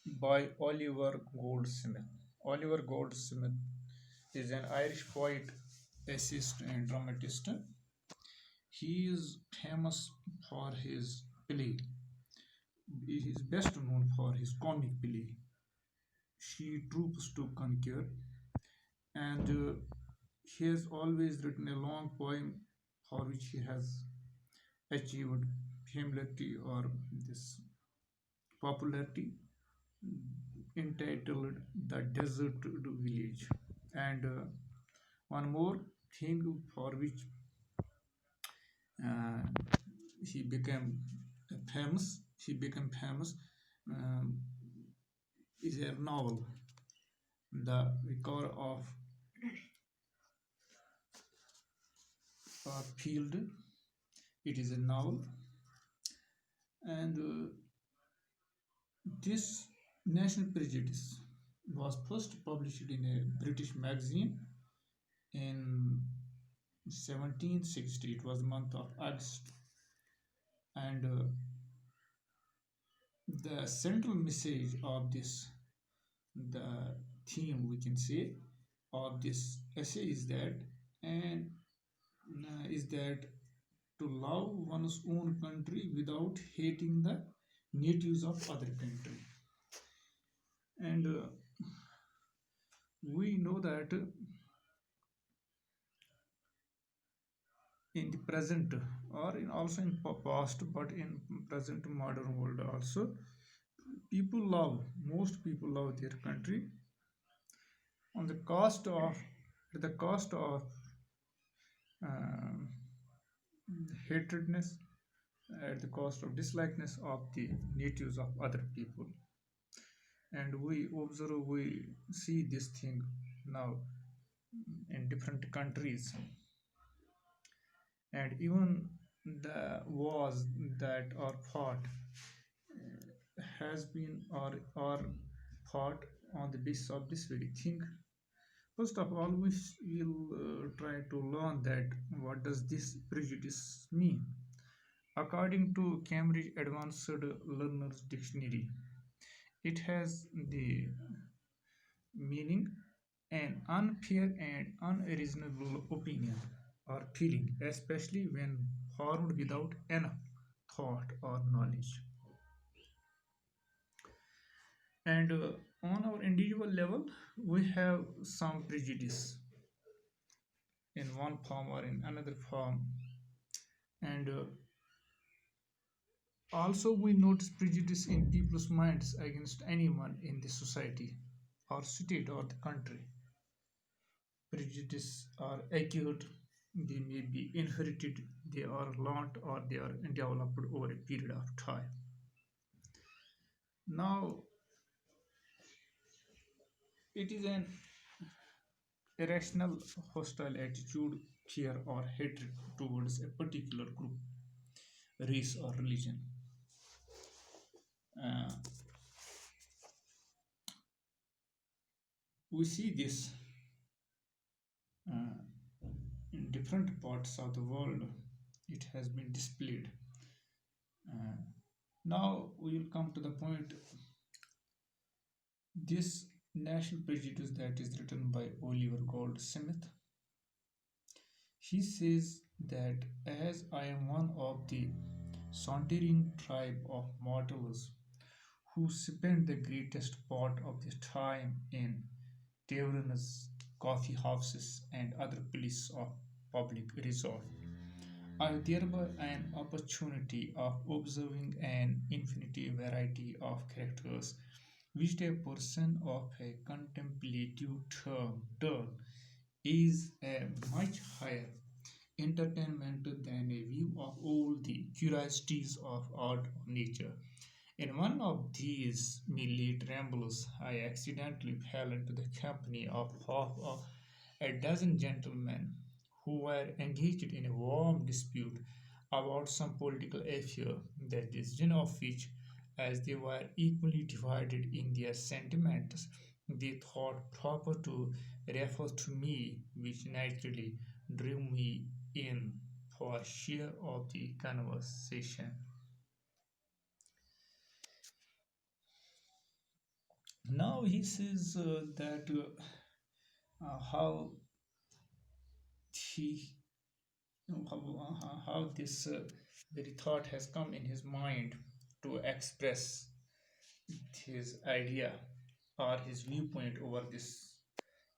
by Oliver Goldsmith. Oliver Goldsmith is an Irish poet, essayist, and dramatist. He is famous for his play. He is best known for his comic play, She Troops to Conquer, and he has always written a long poem for which he has achieved familiarity or this popularity entitled The Desert Village. And one more thing for which uh, he became famous um, is a novel, The Vicar of Field. It is a novel, and this National Prejudice was first published in a British magazine in 1760. It was the month of August, and the central message of this, the theme we can say of this essay is that to love one's own country without hating the natives of other country. And we know that in the present or in also in past, but in present modern world also, people love most people love their country on the cost of at the cost of um, hatredness, at the cost of dislikeness of the natives of other people. And we see this thing now in different countries, and even the wars that are fought has been or fought on the basis of this very thing. First of all, we will try to learn that what does this prejudice mean. According to Cambridge Advanced Learners Dictionary, it has the meaning an unfair and unreasonable opinion or feeling, especially when formed without enough thought or knowledge. And on our individual level, we have some prejudice in one form or in another form. And also, we notice prejudice in people's minds against anyone in the society or state or the country. Prejudice are acute, they may be inherited, they are learnt, or they are developed over a period of time. Now, it is an irrational, hostile attitude, fear, or hatred towards a particular group, race, or religion. Uh, we see this uh, in different parts of the world. It has been displayed. Uh, Now we will come to the point. This national prejudice that is written by Oliver Goldsmith. He says that as I am one of the sauntering tribe of mortals who spend the greatest part of their time in taverns, coffee houses, and other places of public resort, I have thereby an opportunity of observing an infinite variety of characters which a person of a contemplative turn is a much higher entertainment than a view of all the curiosities of art or nature. In one of these midnight rambles, I accidentally fell into the company of half of a dozen gentlemen who were engaged in a warm dispute about some political affair, the decision of which, as they were equally divided in their sentiments, they thought proper to refer to me, which naturally drew me in for share of the conversation. Now he says that how he how this very thought has come in his mind to express his idea or his viewpoint over this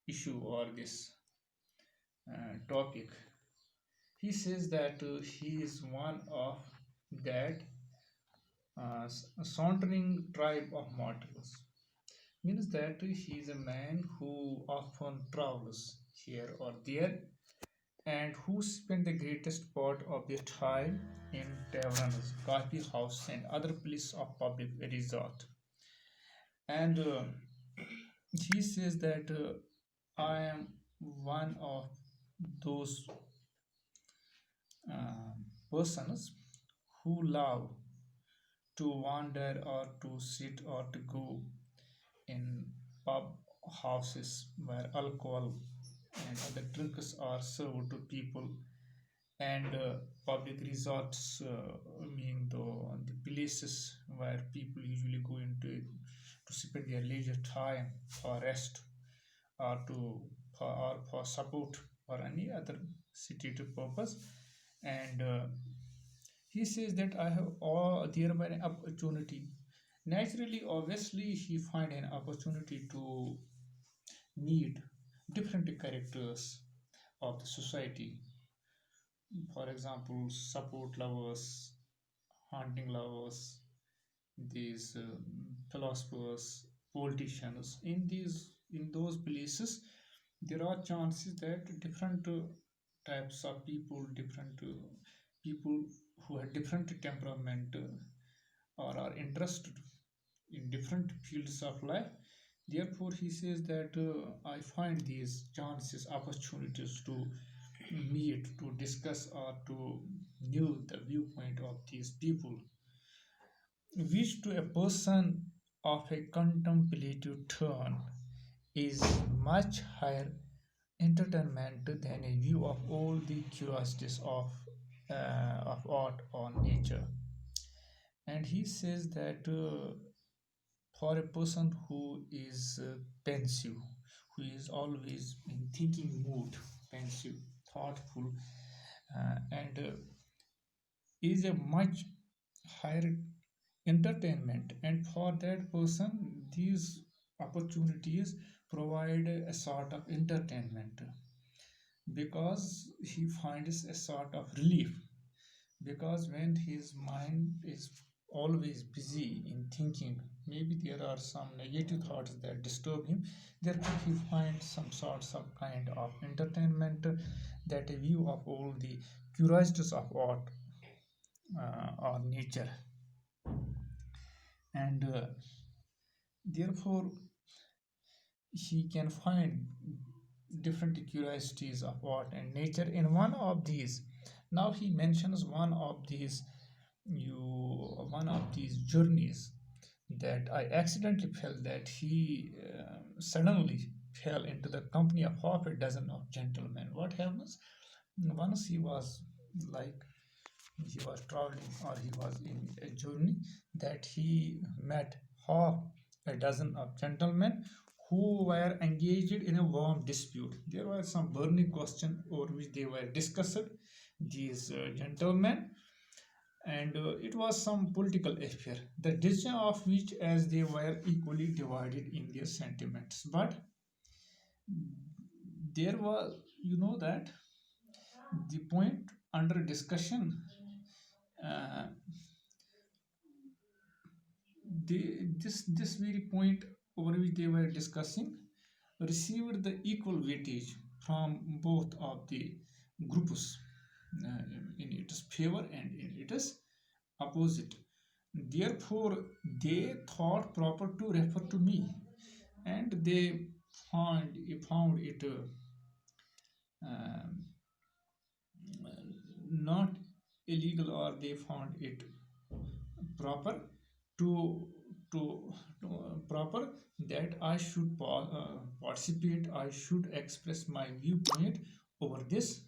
issue or this topic. He says that he is one of that sauntering tribe of mortals. Means that he is a man who often travels here or there and who spend the greatest part of their time in taverns, coffee houses, and other places of public resort. And he says that I am one of those uh, persons who love to wander or to sit or to go in pub houses where alcohol and other drinks are served to people and public resorts mean the places where people usually go into to spend their leisure time for rest or for support or any other situated purpose. And he says that I have all thereby an opportunity. Naturally, obviously, he find an opportunity to meet different characters of the society. For example, support lovers, hunting lovers, these philosophers, politicians. In those places, there are chances that different types of people, different people who have different temperament or are interested in different fields of life. Therefore, he says that I find these chances, opportunities to meet, to discuss, or to know the viewpoint of these people, which to a person of a contemplative turn is much higher entertainment than a view of all the curiosities of art or nature. And he says that for a person who is pensive, who is always in thinking mood, pensive, thoughtful, and is a much higher entertainment. And for that person, these opportunities provide a sort of entertainment because he finds a sort of relief because when his mind is always busy in thinking, maybe there are some negative thoughts that disturb him, therefore he finds some sorts of kind of entertainment, that a view of all the curiosities of art or nature. And therefore he can find different curiosities of art and nature in one of these. Now he mentions one of these, you one of these journeys that I accidentally felt that he suddenly fell into the company of half a dozen of gentlemen. What happens? Once he was like he was traveling or he was in a journey that he met half a dozen of gentlemen who were engaged in a warm dispute. There were some burning questions over which they were discussed, these gentlemen, and it was some political affair, the decision of which as they were equally divided in their sentiments. But there was, that the point under discussion, uh, this very point over which they were discussing received the equal weightage from both of the groups uh, in its favor and in its opposite. Therefore, they thought proper to refer to me, and they found it um, not illegal, or they found it proper to proper that I should participate. I should express my viewpoint over this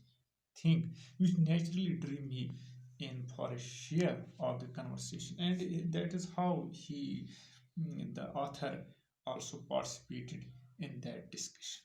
thing, which naturally drew me in for a share of the conversation, and that is how the author also participated in that discussion.